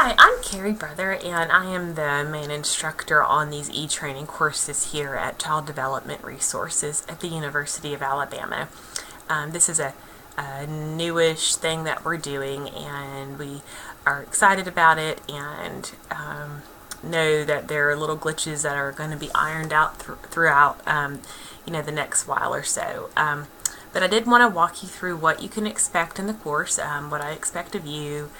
Hi, I'm Carrie Brother, and I am the main instructor on these e-training courses here at Child Development Resources at the University of Alabama. This is a newish thing that we're doing, and we are excited about it, and know that there are little glitches that are going to be ironed out throughout the next while or so. But I did want to walk you through what you can expect in the course, what I expect of you,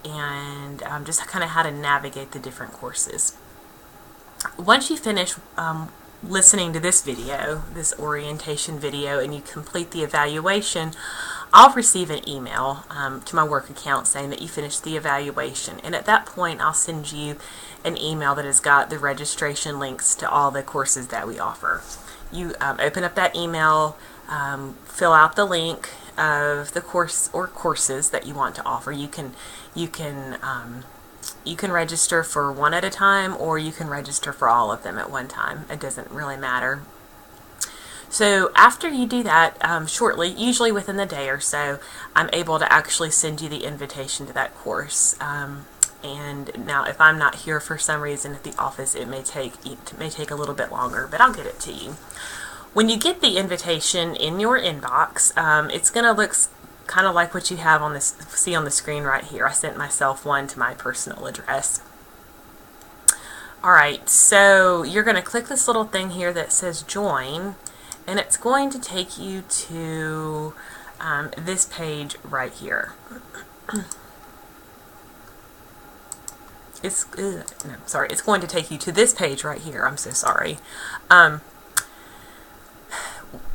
and just kind of how to navigate the different courses. Once you finish listening to this video, this orientation video, and you complete the evaluation, I'll receive an email to my work account saying that you finished the evaluation, and at that point I'll send you an email that has got the registration links to all the courses that we offer. You open up that email, fill out the link of the course or courses that you want to offer. You can register for one at a time, or you can register for all of them at one time. It doesn't really matter. So after you do that, shortly, usually within the day or so, I'm able to actually send you the invitation to that course. And now, if I'm not here for some reason at the office, it may take a little bit longer, but I'll get it to you. When you get the invitation in your inbox, it's going to look kind of like what you have on this, see on the screen right here. I sent myself one to my personal address. Alright, so you're going to click this little thing here that says join, and it's going to take you to this page right here. It's going to take you to this page right here. I'm so sorry.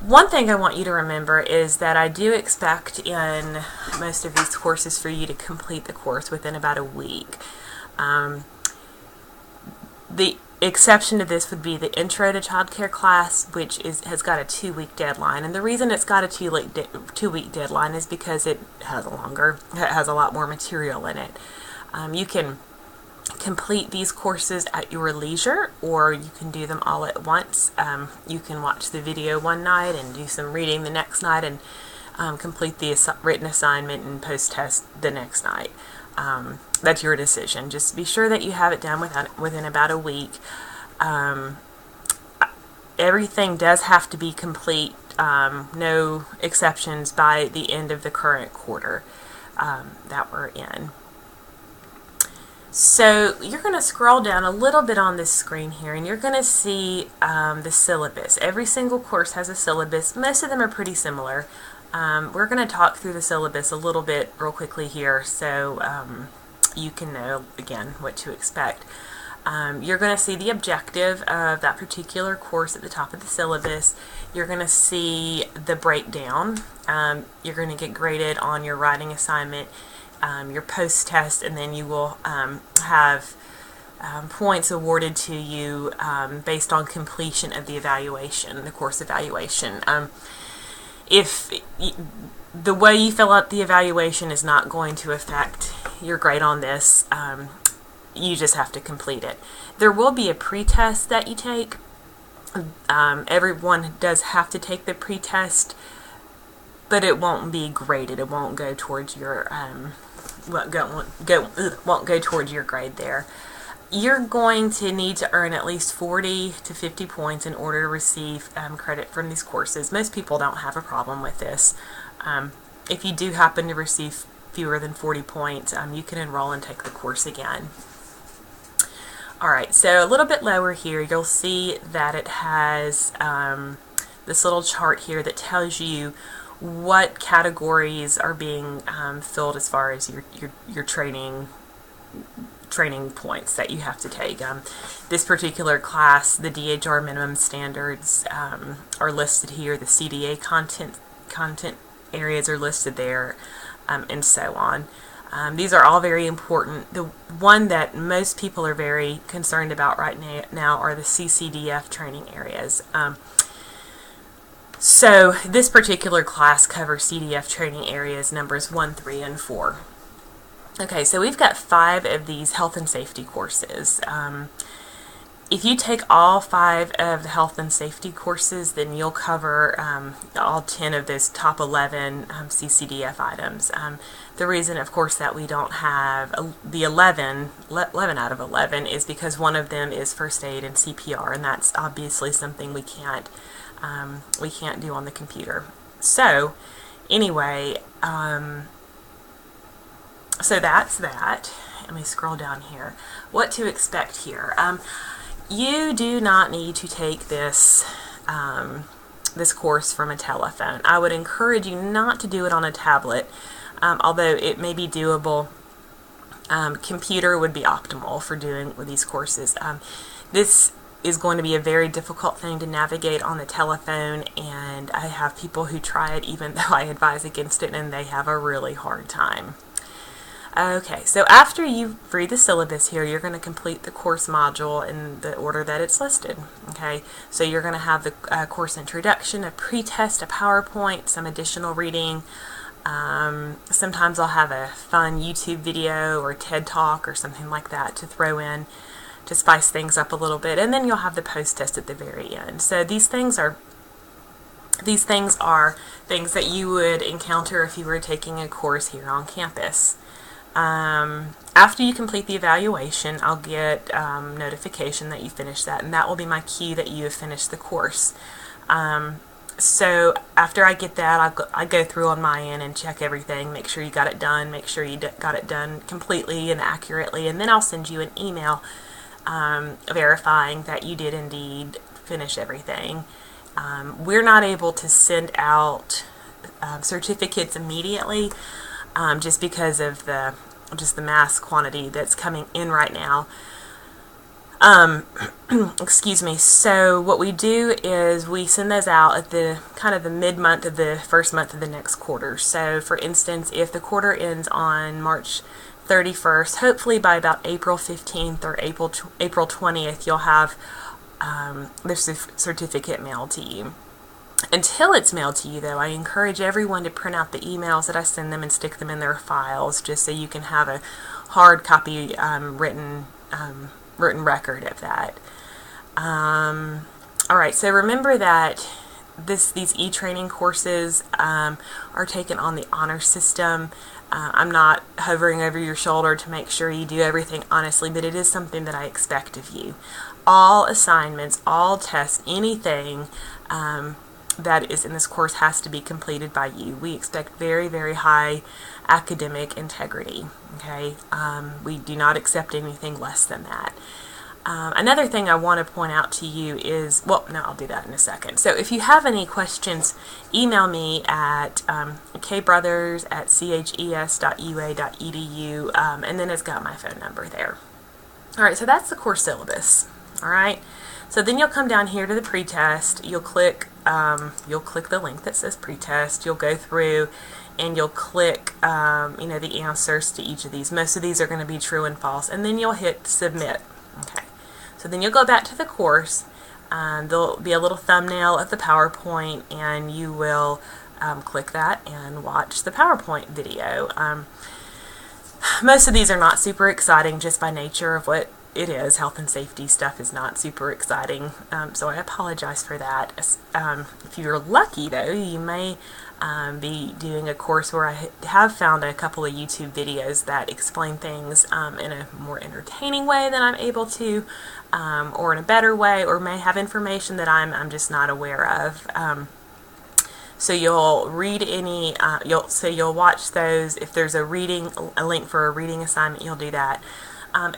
One thing I want you to remember is that I do expect in most of these courses for you to complete the course within about a week. The exception to this would be the Intro to Child Care class, which has got a 2-week deadline. And the reason it's got a 2-week deadline is because it has a lot more material in it. You can complete these courses at your leisure, or you can do them all at once. You can watch the video one night and do some reading the next night, and complete the written assignment and post-test the next night. That's your decision. Just be sure that you have it done within about a week. Everything does have to be complete, no exceptions, by the end of the current quarter that we're in. So you're going to scroll down a little bit on this screen here, and you're going to see the syllabus. Every single course has a syllabus. Most of them are pretty similar. We're going to talk through the syllabus a little bit real quickly here, so you can know, again, what to expect. You're going to see the objective of that particular course at the top of the syllabus. You're going to see the breakdown. You're going to get graded on your writing assignment, your post-test, and then you will have points awarded to you based on completion of the evaluation, the course evaluation. If the way you fill out the evaluation is not going to affect your grade on this, you just have to complete it. There will be a pre-test that you take. Everyone does have to take the pre-test, but it won't be graded. It won't go towards your won't go towards your grade there. You're going to need to earn at least 40 to 50 points in order to receive credit from these courses. Most people don't have a problem with this. If you do happen to receive fewer than 40 points, you can enroll and take the course again. Alright, so a little bit lower here, you'll see that it has this little chart here that tells you what categories are being filled as far as your training points that you have to take. This particular class, the DHR minimum standards are listed here. The CDA content areas are listed there, and so on. These are all very important. The one that most people are very concerned about right now are the CCDF training areas. So this particular class covers CDF training areas numbers 1, 3, and 4. Okay, so we've got 5 of these health and safety courses. If you take all 5 of the health and safety courses, then you'll cover all 10 of those top 11 CCDF items. The reason, of course, that we don't have the 11 out of 11 is because one of them is first aid and CPR, and that's obviously something we can't do on the computer. So anyway, so that's that. Let me scroll down here. What to expect here. You do not need to take this this course from a telephone. I would encourage you not to do it on a tablet, although it may be doable. Computer would be optimal for doing with these courses. This is going to be a very difficult thing to navigate on the telephone, and I have people who try it even though I advise against it, and they have a really hard time. Okay, so after you read the syllabus here, you're going to complete the course module in the order that it's listed. Okay, so you're going to have the course introduction, a pretest, a PowerPoint, some additional reading. Sometimes I'll have a fun YouTube video or TED Talk or something like that to throw in to spice things up a little bit, and then you'll have the post-test at the very end. So these things are things that you would encounter if you were taking a course here on campus. After you complete the evaluation, I'll get notification that you finished that, and that will be my cue that you have finished the course. So after I get that, I go through on my end and check everything, make sure you got it done, make sure you got it done completely and accurately, and then I'll send you an email verifying that you did indeed finish everything. We're not able to send out certificates immediately, just because of the mass quantity that's coming in right now. Excuse me. So what we do is we send those out at the kind of the mid-month of the first month of the next quarter. So for instance, if the quarter ends on March 31st, hopefully by about April 15th or April 20th, you'll have the certificate mailed to you. Until it's mailed to you, though, I encourage everyone to print out the emails that I send them and stick them in their files, just so you can have a hard copy written record of that. All right, so remember that these e-training courses are taken on the honor system. I'm not hovering over your shoulder to make sure you do everything honestly, but it is something that I expect of you. All assignments, all tests, anything that is in this course has to be completed by you. We expect very, very high academic integrity. Okay, we do not accept anything less than that. Another thing I want to point out to you is, well, no, I'll do that in a second. So if you have any questions, email me at kbrothers@ches.ua.edu, and then it's got my phone number there. All right, so that's the course syllabus. All right, so then you'll come down here to the pretest. You'll click the link that says pretest. You'll go through and you'll click the answers to each of these. Most of these are going to be true and false, and then you'll hit submit. Okay, so then you'll go back to the course. There'll be a little thumbnail of the PowerPoint, and you will click that and watch the PowerPoint video. Most of these are not super exciting just by nature of what it is. Health and safety stuff is not super exciting, so I apologize for that. If you're lucky, though, you may be doing a course where I have found a couple of YouTube videos that explain things in a more entertaining way than I'm able to, or in a better way, or may have information that I'm just not aware of. So you'll read you'll watch those. If there's a link for a reading assignment, you'll do that.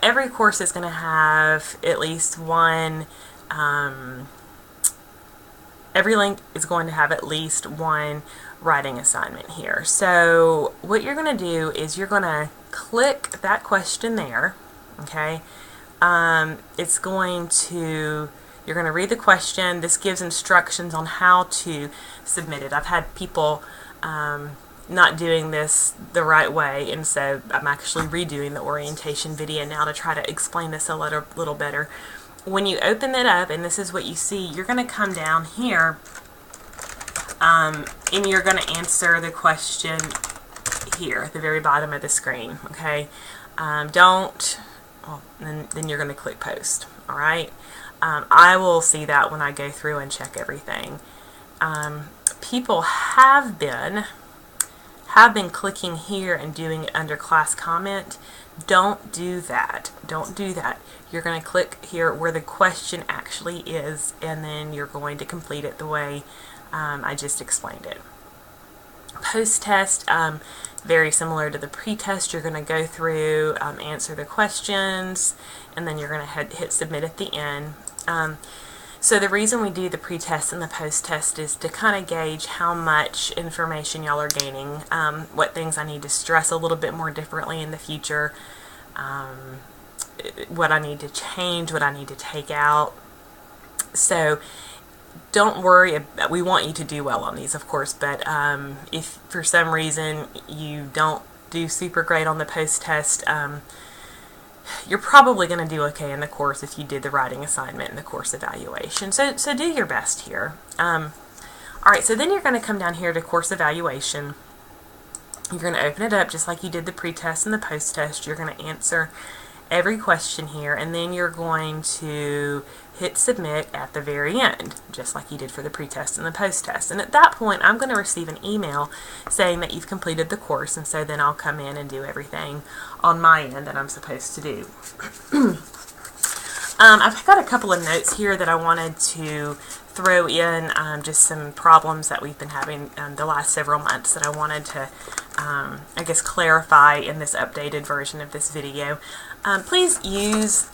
Every course is going to have at least one, every link is going to have at least one writing assignment here. So what you're going to do is you're going to click that question there, okay? You're going to read the question. This gives instructions on how to submit it. I've had people not doing this the right way, and so I'm actually redoing the orientation video now to try to explain this a little better. When you open it up and this is what you see, you're going to come down here and you're going to answer the question here at the very bottom of the screen. Okay, don't well, then you're going to click post. All right. I will see that when I go through and check everything. People have been clicking here and doing it under class comment. Don't do that. Don't do that. You're going to click here where the question actually is, and then you're going to complete it the way I just explained it. Post-test, very similar to the pre-test. You're going to go through, answer the questions, and then you're going to hit submit at the end. So the reason we do the pre-test and the post-test is to kind of gauge how much information y'all are gaining, what things I need to stress a little bit more differently in the future, what I need to change, what I need to take out. So don't worry, we want you to do well on these, of course, but if for some reason you don't do super great on the post-test, you're probably going to do okay in the course if you did the writing assignment and the course evaluation. So do your best here. Alright, so then you're going to come down here to course evaluation. You're going to open it up just like you did the pre-test and the post-test. You're going to answer every question here, and then you're going to hit submit at the very end, just like you did for the pre-test and the post-test. And at that point, I'm going to receive an email saying that you've completed the course, and so then I'll come in and do everything on my end that I'm supposed to do. I've got a couple of notes here that I wanted to throw in, just some problems that we've been having the last several months that I wanted to, I guess, clarify in this updated version of this video. Please use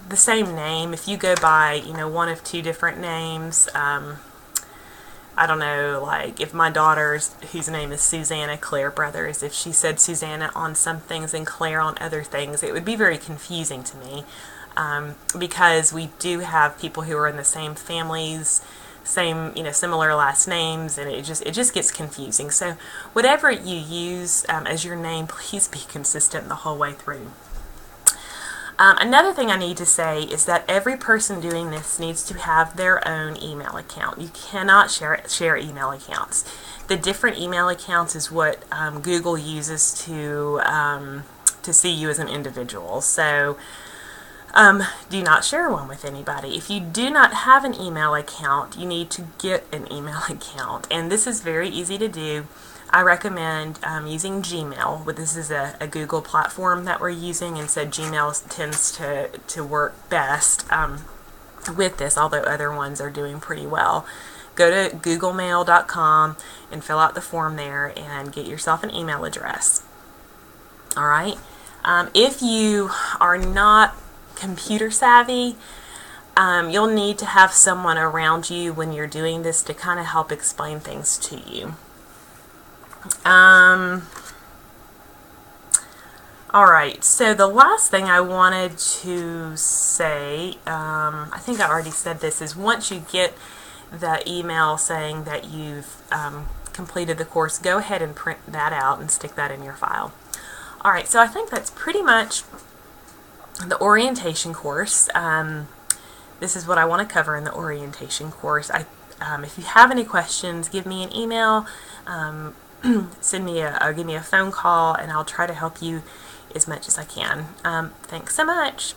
the same name. If you go by, one of two different names, I don't know, like if my daughter's, whose name is Susanna Claire Brothers, if she said Susanna on some things and Claire on other things, it would be very confusing to me, because we do have people who are in the same families, same, similar last names, and it just gets confusing. So whatever you use as your name, please be consistent the whole way through. Another thing I need to say is that every person doing this needs to have their own email account. You cannot share email accounts. The different email accounts is what Google uses to see you as an individual. So do not share one with anybody. If you do not have an email account, you need to get an email account. And this is very easy to do. I recommend using Gmail. This is a Google platform that we're using, and so Gmail tends to work best with this, although other ones are doing pretty well. Go to googlemail.com and fill out the form there and get yourself an email address. Alright? If you are not computer savvy, you'll need to have someone around you when you're doing this to kind of help explain things to you. Alright, so the last thing I wanted to say, I think I already said this, is once you get the email saying that you've completed the course, go ahead and print that out and stick that in your file. Alright, so I think that's pretty much the orientation course. This is what I want to cover in the orientation course. If you have any questions, give me an email, send me or give me a phone call, and I'll try to help you as much as I can. Thanks so much.